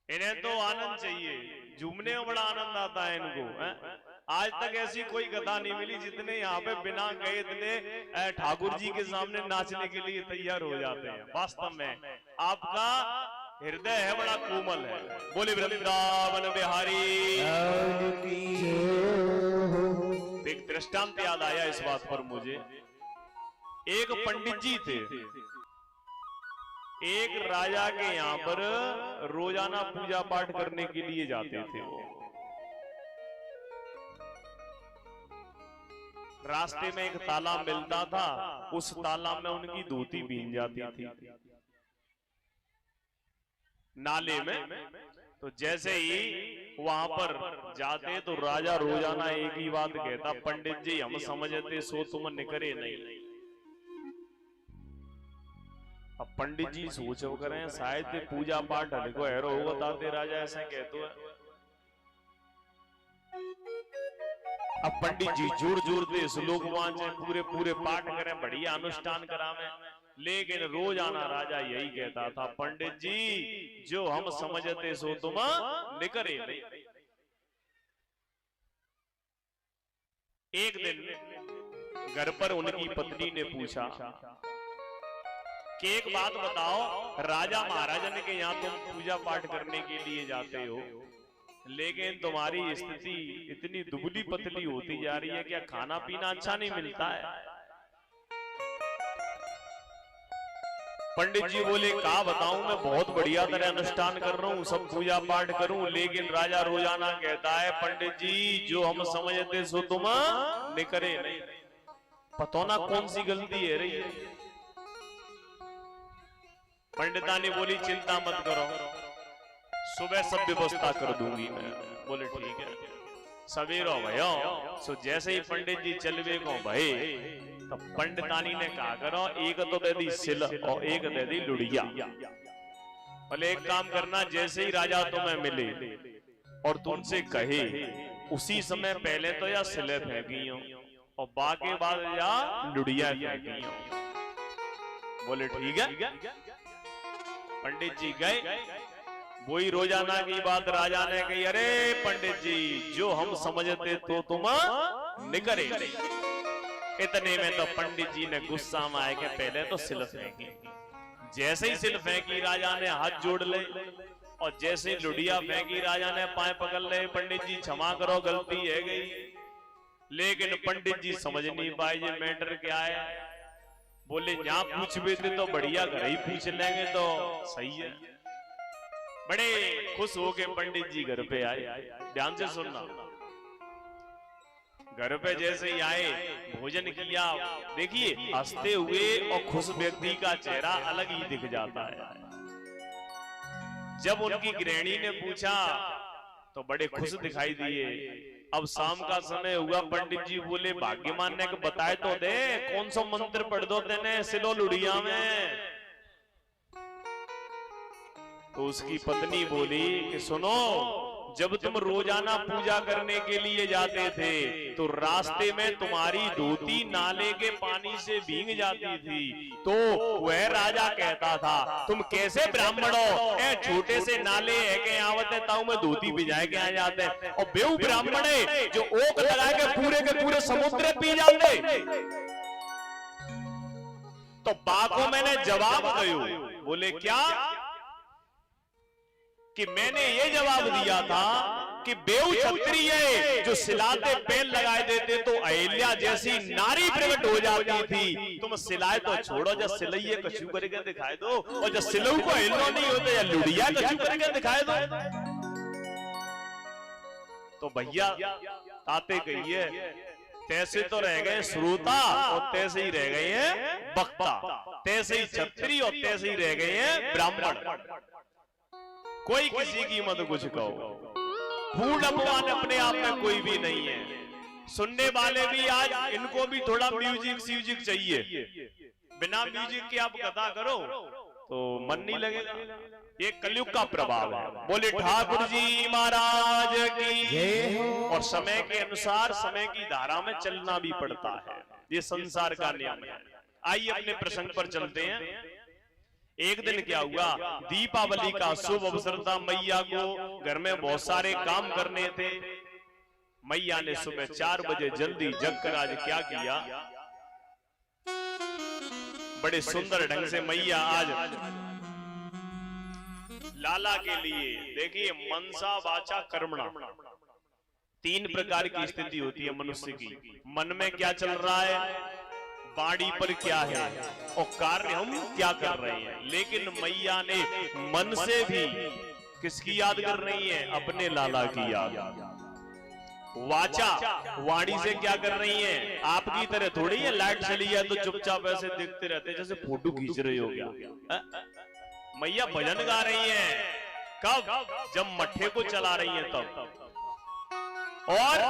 इन्हें तो आनंद चाहिए, झूमने में बड़ा आनंद आता है इनको है? आज तक ऐसी कोई कथा नहीं मिली जितने यहाँ पे बिना गए इतने ठाकुर जी के सामने नाचने के लिए तैयार हो जाते हैं। वास्तव में आपका हृदय है बड़ा कोमल है। बोले वृंदावन बिहारी। एक दृष्टांत याद आया इस बात पर मुझे। एक पंडित जी थे, एक राजा के यहाँ पर रोजाना पूजा पाठ करने के लिए जाते थे। वो रास्ते में एक तालाब मिलता था, उस तालाब में उनकी धोती भीग जाती थी नाले में। तो जैसे ही वहां पर जाते तो राजा रोजाना एक ही बात कहता, पंडित जी हम समझते सो तुम निकरे नहीं। अब पंडित जी सोचो करें शायद पूजा पाठ हल्को हैरो हो बताते राजा ऐसा कहते हैं। अब पंडित जी जोर जोर से श्लोक वांचे, पूरे पूरे पाठ करें, बढ़िया अनुष्ठान करावे, लेकिन रोजाना राजा यही कहता था, पंडित जी जो हम समझते सो तुम निकरे नहीं। एक दिन घर पर उनकी पत्नी ने पूछा कि एक बात बताओ, राजा महाराजन के यहाँ तुम पूजा पाठ करने के लिए जाते हो, लेकिन तुम्हारी स्थिति इतनी दुबली पतली होती जा रही है, क्या खाना पीना अच्छा नहीं मिलता है? पंडित जी बोले क्या बताऊं, मैं बहुत बढ़िया तरह अनुष्ठान कर रहा हूँ, सब पूजा पाठ करूं, लेकिन राजा रोजाना कहता है पंडित जी जो हम समझते सो तुम निकरे नहीं। पता ना कौन सी गलती है रही है। पंडितानी बोली चिंता मत करो, सुबह सब व्यवस्था कर दूंगी मैं। बोले ठीक है। सवेरो भयो सो जैसे ही पंडित जी चलवे को भाई, तो पंडितानी ने कहा करो एक तो दे दी सिल और एक दे दी लुड़िया। बोले एक काम करना, जैसे ही राजा तुम्हें मिले और तुमसे कहे उसी समय पहले तो या सिले फेंकी हो और बाकी बाद या लुड़िया फेंकी हो। बोले ठीक है। पंडित जी गए, वही रोजाना की बात राजा ने कही, अरे पंडित जी जो हम समझते तो तुम निकरे नहीं। इतने में तो पंडित जी ने गुस्सा में आए कि पहले तो सिल फेंकी। जैसे ही सिल फेंकी राजा ने हाथ जोड़ ले, और जैसे ही लुड़िया फेंकी राजा ने पाए पकड़ ले, पंडित जी क्षमा करो गलती है गई। लेकिन पंडित जी समझ नहीं पाए ये मैटर क्या है। बोले यहाँ पूछ भी थे तो बढ़िया घर ही पूछ लेंगे तो सही है। बड़े खुश हो के पंडित जी घर पे आए। ध्यान से सुनना, घर पे जैसे ही आए भोजन किया, देखिए हंसते हुए और खुश व्यक्ति का चेहरा अलग ही दिख जाता है। जब उनकी गृहिणी ने पूछा तो बड़े खुश दिखाई दिए। अब शाम का समय हुआ, पंडित जी बोले भाग्यमान ने बताए तो दे कौन सा मंत्र पढ़ दो तेने सिलो लुड़िया में। तो उसकी पत्नी बोली कि सुनो, जब तुम रोजाना पूजा करने के लिए जाते थे तो रास्ते में तुम्हारी धोती नाले के पानी से भीग जाती थी, तो वह राजा कहता था तुम कैसे ब्राह्मण हो, छोटे से नाले है के आवते ताऊ में धोती भिजाए के आ जाते, और बेऊ ब्राह्मण है जो ओक लगा के पूरे समुद्र पी जाते। तो बाको मैंने जवाब दयो। बोले क्या? कि मैंने ये जवाब दिया था कि बेऊ क्षत्रिय जो सिलाते पेन लगाए देते तो अहिल्या जैसी नारी प्रकट हो जाती थी। तुम सिलाए तो छोड़ो, जब सिलइये कछु करके दिखाए दो, और जब सिलऊ को अहिलो नहीं होते या लुड़िया कछु करके दिखाए दो। तो भैया ताते कहिए तैसे तो रह गए श्रोता और तैसे ही रह गए हैं वक्ता, तैसे ही क्षत्रिय और तैसे ही रह गए हैं ब्राह्मण। कोई किसी की मत कुछ कहो, पूर्ण अपमान अपने आप में कोई भी नहीं है। सुनने वाले भी आज इनको भी थोड़ा म्यूजिक चाहिए। बिना म्यूजिक के आप कथा करो तो मन नहीं लगेगा। ये कलयुग का प्रभाव है। बोले ठाकुर जी महाराज की। और समय के अनुसार समय की धारा में चलना भी पड़ता है, ये संसार का नियम है। आइए अपने प्रसंग पर चलते हैं। एक दिन क्या हुआ, दीपावली का शुभ अवसर था। मैया को घर में बहुत सारे काम करने थे। मैया ने सुबह 4 बजे जल्दी जगकर आज क्या किया, बड़े सुंदर ढंग से मैया आज लाला के लिए, देखिए मनसा वाचा कर्मणा, 3 प्रकार की स्थिति होती है मनुष्य की। मन में क्या चल रहा है, बाड़ी पर क्या है, और कार्य हम क्या कर रहे हैं। लेकिन मैया ने मन से भी किसकी याद कर रही है, अपने लाला की याद। वाचा, वाणी से क्या कर रही है, आपकी तरह थोड़ी है लाइट चली है तो चुपचाप ऐसे देखते रहते जैसे फोटो खींच रहे हो क्या। मैया भजन गा रही है, कब, जब मट्ठे को चला रही है तब, और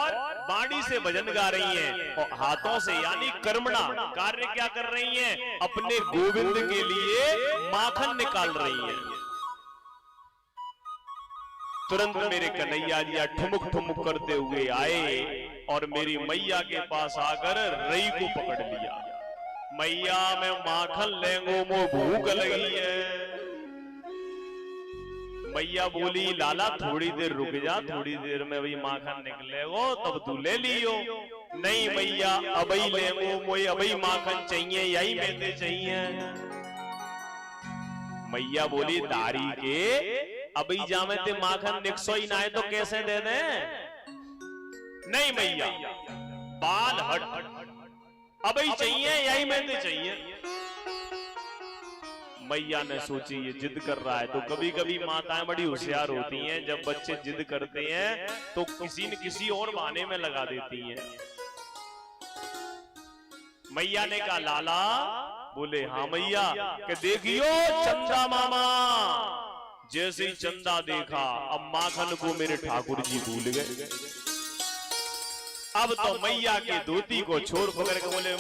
बाणी से भजन गा रही हैं, और हाथों से यानी कर्मणा कार्य क्या कर रही हैं, अपने गोविंद के लिए माखन निकाल रही हैं। तुरंत मेरे कन्हैया जी ठुमुक ठुमुक करते हुए आए और मेरी मैया के पास आकर रई को पकड़ लिया। मैया मैं माखन लेंगो, मो भूख लगी है। मैया बोली लाला थोड़ी देर रुक जा, थोड़ी देर में वही माखन निकलेगो तब तू ले लियो। नहीं मैया अबई लेगो, मोई अबई माखन चाहिए, यही मेरे चाहिए। मैया बोली दारी के अबई जामे ते माखन निकसो ही ना है तो कैसे दे दे। नहीं मैया बाल हट, अबई चाहिए, यही मेरे चाहिए। मैया ने सोची ये जिद कर रहा है, तो कभी कभी माताएं बड़ी होशियार होती हैं, जब बच्चे जिद करते हैं तो किसी न किसी और बहाने में लगा देती हैं। मैया ने कहा लाला, बोले हाँ मैया, कि देखियो चंदा मामा। जैसे ही चंदा देखा, अब माखन को मेरे ठाकुर जी भूल गए। अब तो मैया की धोती को छोड़ पकड़ के बोले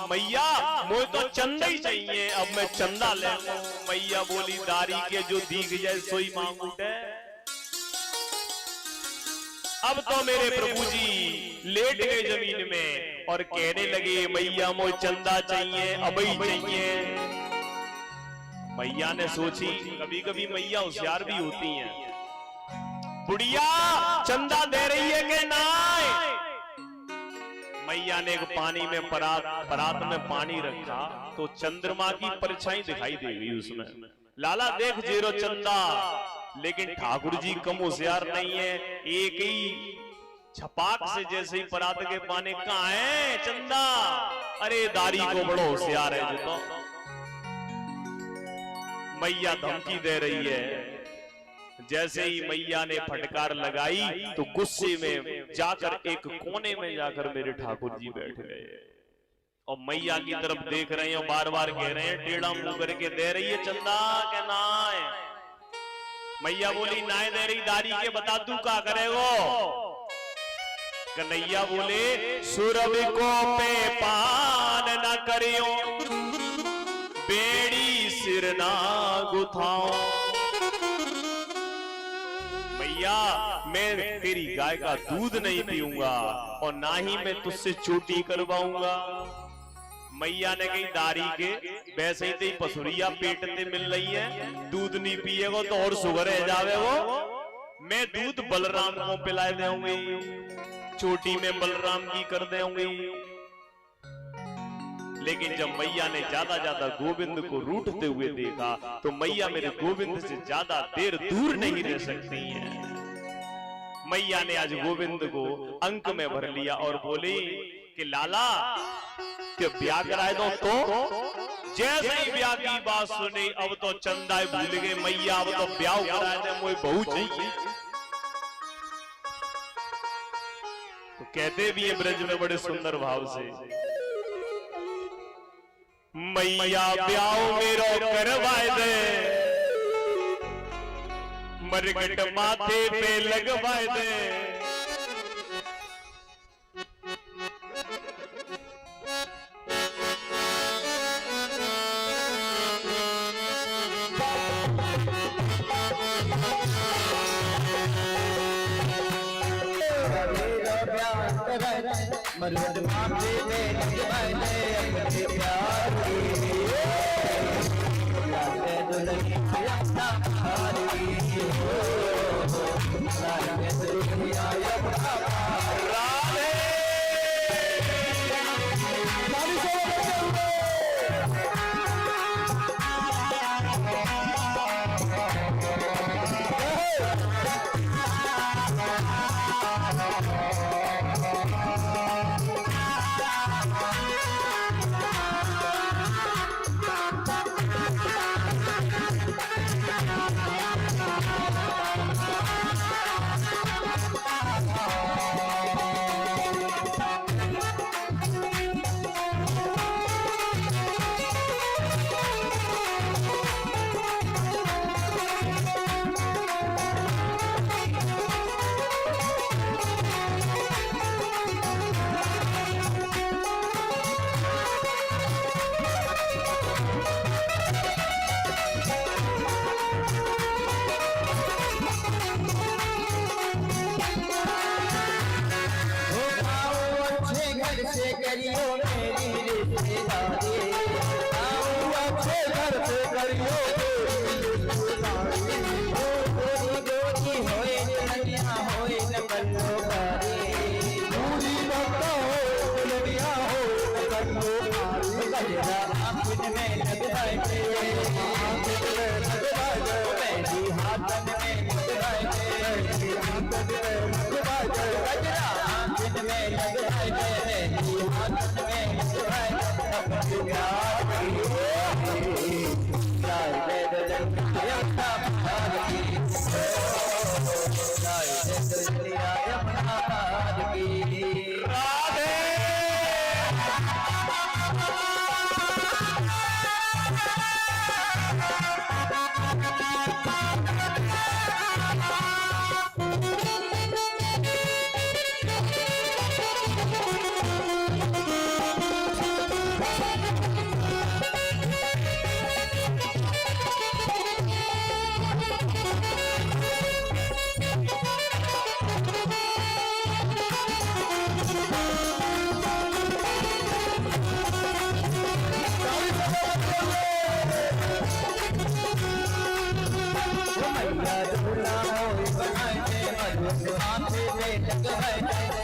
मैया मुझे तो चंदा ही चाहिए, अब मैं चंदा ले लूं। मैया बोली दारी के जो दीख जाए सोई मांगू है। अब तो मेरे प्रभु जी लेट गए जमीन में और कहने लगे मैया मुझे चंदा चाहिए, अबई चाहिए। मैया ने सोची, कभी कभी मैया होशियार भी होती हैं, बुढ़िया चंदा दे रही है कि ना। मैया ने एक पानी में परात में पानी रखा तो चंद्रमा की परछाई दिखाई दे गई उसमें। लाला देख जीरो चंदा, लेकिन ठाकुर जी कम होशियार नहीं है, एक ही छपाक से जैसे ही परात के पानी कहाँ है चंदा। अरे दारी को बड़ो होशियार है जो। तो मैया धमकी दे रही है। जैसे ही मैया ने फटकार लगाई तो गुस्से में जाकर एक कोने में जाकर मेरे ठाकुर जी बैठ गए और मैया की तरफ देख रहे हैं, बार बार कह रहे हैं, टेढ़ा मुंह करके दे रही है चंदा के नाय। मैया बोली नाय दे रही, दारी के बता तू क्या करेगो। कन्हैया बोले सुरभ को पे पान न करियो, बेड़ी सिर ना गुथाओ। मैया मैं तेरी गाय का दूध नहीं पीऊंगा और ना ही मैं तुझसे चोटी करवाऊंगा। मैया ने कही दारी के वैसे ही तेरी पसुरिया पेट में मिल रही है, दूध नहीं पिएगा तो और शुगर है जावे वो। मैं दूध बलराम को पिला दूंगी, चोटी में बलराम की कर दूंगी। लेकिन जब मैया ने ज्यादा गोविंद को रूठते हुए देखा तो मैया मेरे गोविंद से ज्यादा देर दूर नहीं रह सकती हैं। मैया ने आज गोविंद को अंक में भर लिया और बोली कि लाला कि ब्याह कराए दो। तो जैसे ही ब्याह की बात सुनी अब तो चंदा भूल गए मैया, अब तो ब्याह कराए दे, मुझे बहू चाहिए। तो कहते भी है ब्रज में बड़े सुंदर भाव से, मैया ब्याह मेरो करवाए दे, मरगट माथे पे लगवाए दे। मरगट माथे पे लगवाए दे, अपने प्यार की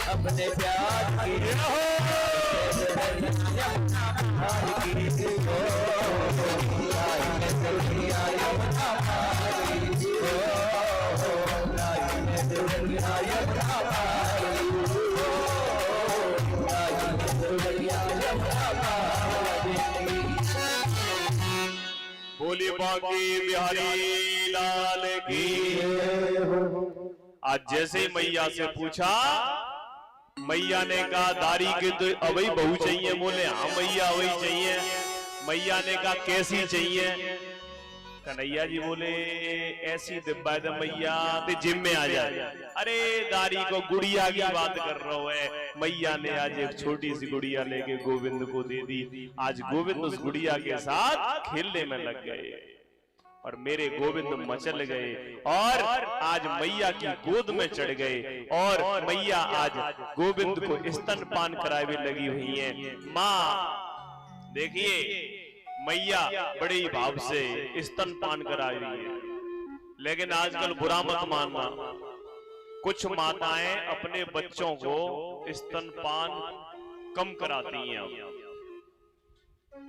अपने प्यार बोली बाकी बिहारी लाल की। आज जैसे ही मैया से पूछा, मैया ने कहा दारी के तो अवई बहू चाहिए। बोले हाँ मैया वही चाहिए। मैया ने कहा कैसी चाहिए? कन्हैया जी बोले ऐसी दिब्बा दे मैया ते जिम में आ जाए। अरे दारी को गुड़िया की बात कर रहा है। मैया ने आज एक छोटी सी गुड़िया लेके गोविंद को दे दी। आज गोविंद उस गुड़िया के साथ खेलने में लग गए और मेरे गोविंद मचल गए और आज मैया की गोद में चढ़ गए और मैया आज गोविंद को स्तनपान करावे लगी हुई है। माँ देखिए मैया बड़े ही भाव से स्तनपान करा रही है। लेकिन आजकल बुरा मत मानना, कुछ माताएं अपने बच्चों को स्तनपान कम कराती हैं।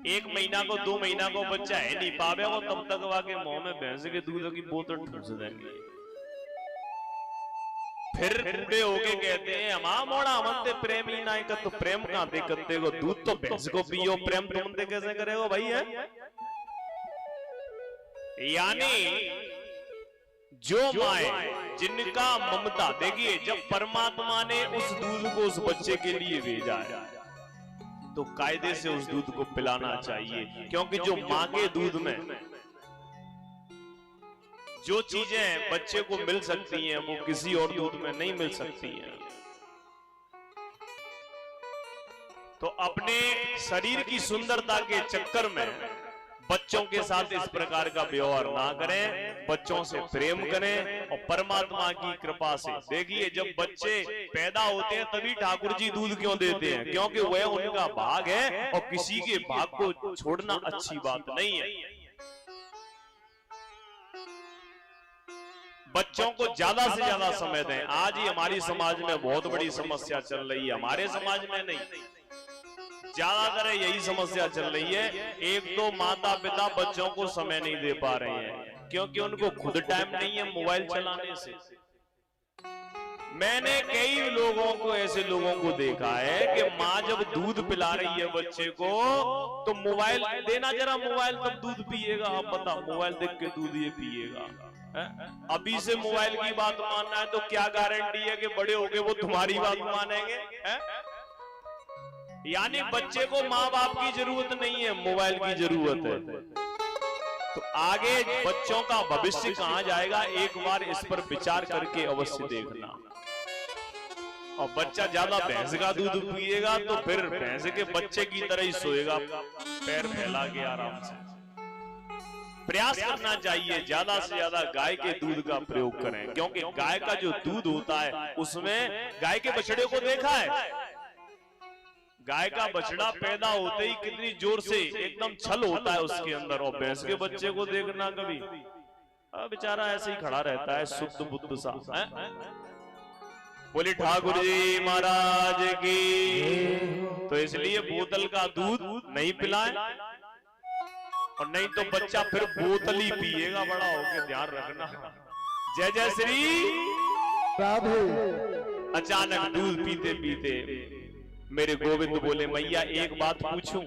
एक महीना को 2 महीना को बच्चा है नहीं पावे वो तब तक वाके मुंह में भैंस के दूध की बोतल ठूस देंगे। फिर बूढ़े होके कहते हैं हमा मोड़ा मनते प्रेमी ना का तो प्रेम कहां दे करते को दूध तो भैंस को पियो, प्रेम तुम दे कैसे करेगा भाई है? यानी जो माए जिनका ममता, देखिए जब परमात्मा ने उस दूध को उस बच्चे के लिए भेजा है तो कायदे से उस दूध को पिलाना चाहिए, क्योंकि जो मां के दूध में जो चीजें बच्चे को मिल सकती हैं वो किसी और दूध में नहीं मिल सकती हैं। तो अपने शरीर की सुंदरता के चक्कर में बच्चों के साथ इस प्रकार का व्यवहार ना करें, बच्चों से प्रेम करें और परमात्मा की कृपा से। देखिए जब बच्चे पैदा होते हैं तभी ठाकुर जी दूध क्यों देते हैं? क्योंकि वह उनका भाग है और किसी के भाग को छोड़ना अच्छी बात नहीं है। बच्चों को ज्यादा से ज्यादा समय दें। आज ही हमारी समाज में बहुत बड़ी समस्या चल रही है, हमारे समाज में नहीं, ज्यादातर यही समस्या चल रही है। एक तो माता पिता बच्चों को समय नहीं दे पा रहे हैं क्योंकि उनको खुद टाइम नहीं है मोबाइल चलाने से। मैंने कई लोगों को, ऐसे लोगों को देखा है कि माँ जब दूध पिला रही है बच्चे को तो मोबाइल देना, जरा मोबाइल तब दूध पिएगा। आप बता, मोबाइल देख के दूध ये पिएगा? अभी से मोबाइल की बात मानना है तो क्या गारंटी है कि बड़े होके वो तुम्हारी बात मानेंगे? यानी बच्चे को माँ बाप की जरूरत नहीं है, मोबाइल की जरूरत है। तो आगे बच्चों का भविष्य कहां जाएगा, एक बार इस पर विचार करके अवश्य देखना। और बच्चा ज्यादा भैंस का दूध पिएगा तो फिर भैंस के बच्चे की तरह ही सोएगा, पैर फैला के आराम से। प्रयास करना चाहिए ज्यादा से ज्यादा गाय के दूध का प्रयोग करें, क्योंकि गाय का जो दूध होता है उसमें, गाय के बछड़े को देखा है, गाय का बछड़ा पैदा होते ही कितनी जोर से एकदम छल होता है उसके अंदर, और भैंस के बच्चे को देखना कभी, बेचारा ऐसे ही खड़ा रहता है शुद्ध बुद्ध सा। बोले ठाकुर जी महाराज की। तो इसलिए बोतल का दूध नहीं पिलाएं, और नहीं तो बच्चा फिर बोतल ही पिएगा बड़ा होके, ध्यान रखना। जय जय श्री राधे। अचानक दूध पीते पीते मेरे गोविंद बोले, मैया एक बात पूछूं?